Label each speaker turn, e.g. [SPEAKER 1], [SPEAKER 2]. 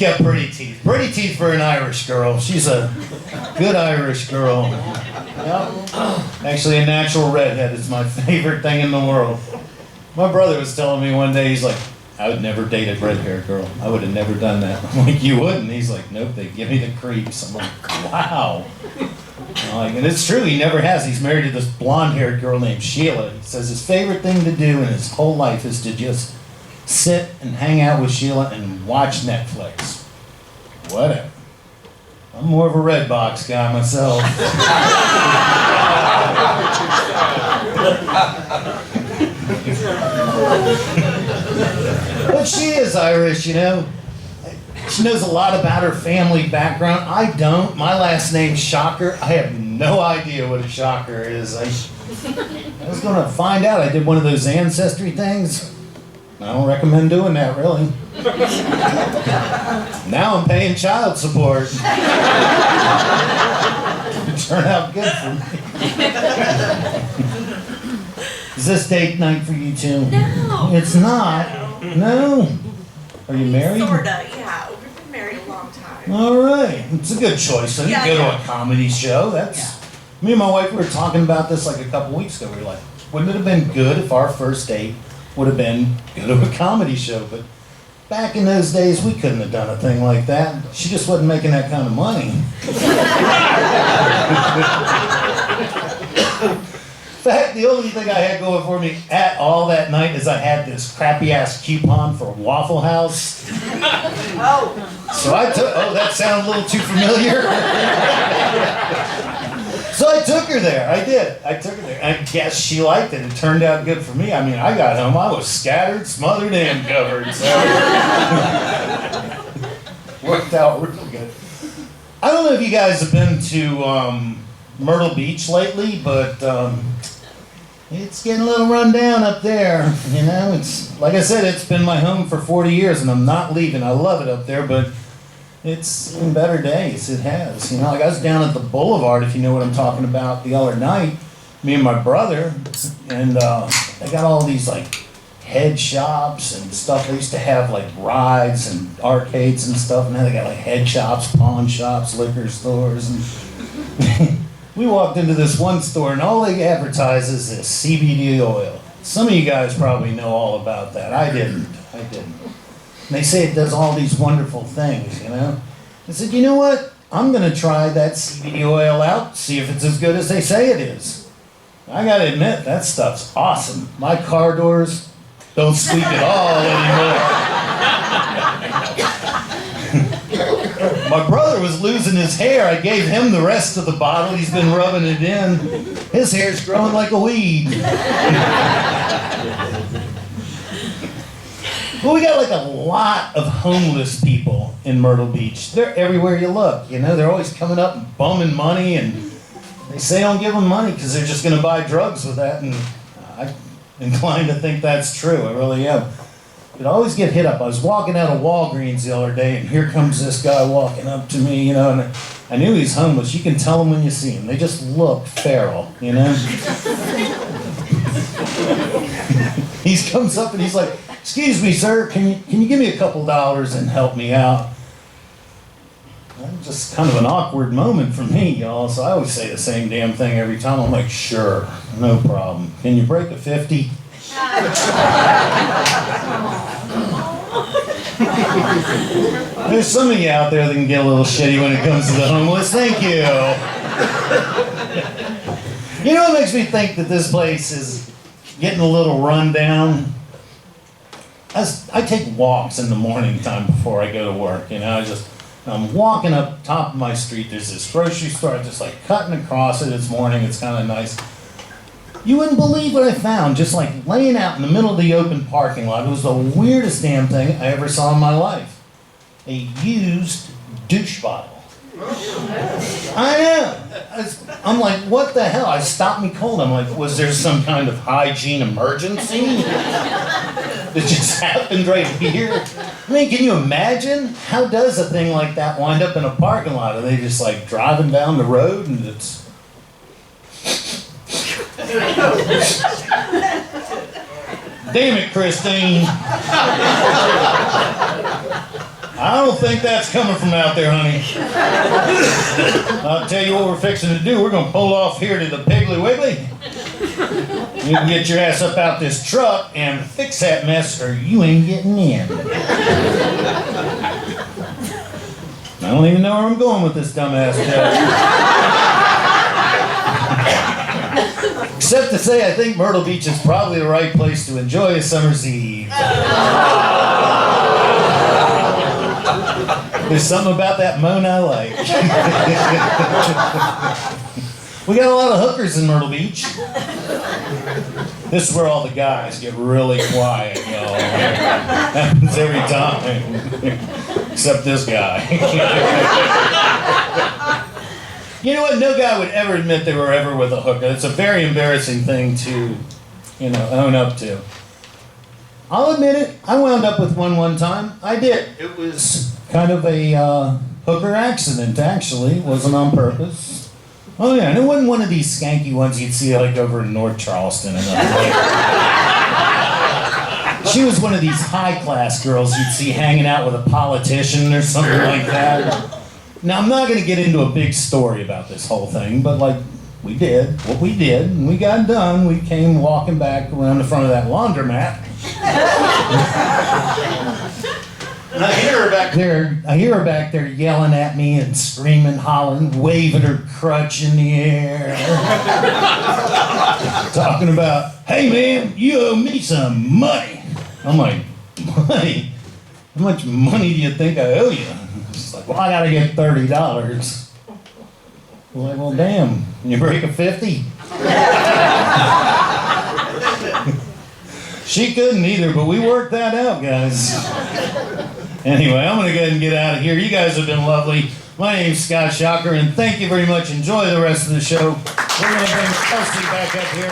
[SPEAKER 1] got pretty teeth. Pretty teeth for an Irish girl. She's a good Irish girl. Yep. Actually, a natural redhead is my favorite thing in the world. My brother was telling me one day, he's like, I would never date a red-haired girl. I would have never done that. I'm like, you wouldn't? He's like, nope, they give me the creeps. I'm like, wow. I'm like, and it's true, he never has. He's married to this blonde-haired girl named Sheila. He says his favorite thing to do in his whole life is to just sit and hang out with Sheila and watch Netflix. Whatever. I'm more of a red box guy myself. But she is Irish, you know. She knows a lot about her family background. I don't. My last name's Shocker. I have no idea what a shocker is. I was going to find out. I did one of those ancestry things. I don't recommend doing that, really. Now I'm paying child support. It turned out good for me. Is this date night for you two?
[SPEAKER 2] No.
[SPEAKER 1] It's not? No. Are you married?
[SPEAKER 2] Sorta, yeah. We've been married a long time.
[SPEAKER 1] All right. It's a good choice. So you go to a comedy show. Me and my wife, we were talking about this like a couple weeks ago. We were like, wouldn't it have been good if our first date would have been go to a comedy show? But back in those days, we couldn't have done a thing like that. She just wasn't making that kind of money. In fact, the only thing I had going for me at all that night is I had this crappy-ass coupon for Waffle House.
[SPEAKER 2] Oh.
[SPEAKER 1] So I took, that sounded a little too familiar. So I took her there. I did. I took her there. I guess she liked it. It turned out good for me. I mean, I got home. I was scattered, smothered, and covered. So worked out real good. I don't know if you guys have been to Myrtle Beach lately, but it's getting a little run down up there. You know, it's like I said, it's been my home for 40 years, and I'm not leaving. I love it up there, but it's seen better days. It has. You know, like I was down at the Boulevard, if you know what I'm talking about, the other night, me and my brother, and they got all these like head shops and stuff. They used to have like rides and arcades and stuff, and now they got like head shops, pawn shops, liquor stores, and we walked into this one store, and all they advertise is this CBD oil. Some of you guys probably know all about that. I didn't. And they say it does all these wonderful things, you know. I said, you know what? I'm going to try that CBD oil out, see if it's as good as they say it is. I got to admit, that stuff's awesome. My car doors don't squeak at all anymore. My brother was losing his hair. I gave him the rest of the bottle. He's been rubbing it in. His hair's growing like a weed. Well, we got like a lot of homeless people in Myrtle Beach. They're everywhere you look. You know, they're always coming up and bumming money, and they say don't give them money because they're just going to buy drugs with that. And I'm inclined to think that's true. I really am. But I always get hit up. I was walking out of Walgreens the other day, and here comes this guy walking up to me, you know, and I knew he's homeless. You can tell them when you see him. They just look feral, you know. He comes up and he's like, excuse me, sir, can you give me a couple dollars and help me out? That's just kind of an awkward moment for me, y'all, so I always say the same damn thing every time. I'm like, sure, no problem. Can you break a 50? There's some of you out there that can get a little shitty when it comes to the homeless. Thank you. You know what makes me think that this place is getting a little run down? I take walks in the morning time before I go to work. You know, I'm walking up top of my street. There's this grocery store. I'm just like cutting across it this morning. It's kind of nice. You wouldn't believe what I found, just like laying out in the middle of the open parking lot. It was the weirdest damn thing I ever saw in my life. A used douche bottle. I know. I'm like, what the hell? I stopped me cold. I'm like, was there some kind of hygiene emergency that just happened right here? I mean, can you imagine? How does a thing like that wind up in a parking lot? Are they just like driving down the road and it's... Damn it, Christine. I don't think that's coming from out there, honey. I'll tell you what we're fixing to do. We're going to pull off here to the Piggly Wiggly. You can get your ass up out this truck and fix that mess or you ain't getting in. I don't even know where I'm going with this dumbass joke. Except to say, I think Myrtle Beach is probably the right place to enjoy a summer's eve. There's something about that moan I like. We got a lot of hookers in Myrtle Beach. This is where all the guys get really quiet, y'all. Happens every time. Except this guy. You know what? No guy would ever admit they were ever with a hooker. It's a very embarrassing thing to, own up to. I'll admit it. I wound up with one time. I did. It was kind of a hooker accident, actually. It wasn't on purpose. Oh, yeah. And it wasn't one of these skanky ones you'd see, like, over in North Charleston. She was one of these high-class girls you'd see hanging out with a politician or something like that. Now, I'm not going to get into a big story about this whole thing, but, we did what we did, and we got done. We came walking back around the front of that laundromat. And I hear her back there yelling at me and screaming, hollering, waving her crutch in the air. Talking about, hey man, you owe me some money. I'm like, money? How much money do you think I owe you? She's like, well, I gotta get $30. I'm like, well, damn, you break a 50? She couldn't either, but we worked that out, guys. Anyway, I'm going to go ahead and get out of here. You guys have been lovely. My name's Scott Shocker, and thank you very much. Enjoy the rest of the show. We're going to bring Kelsey back up here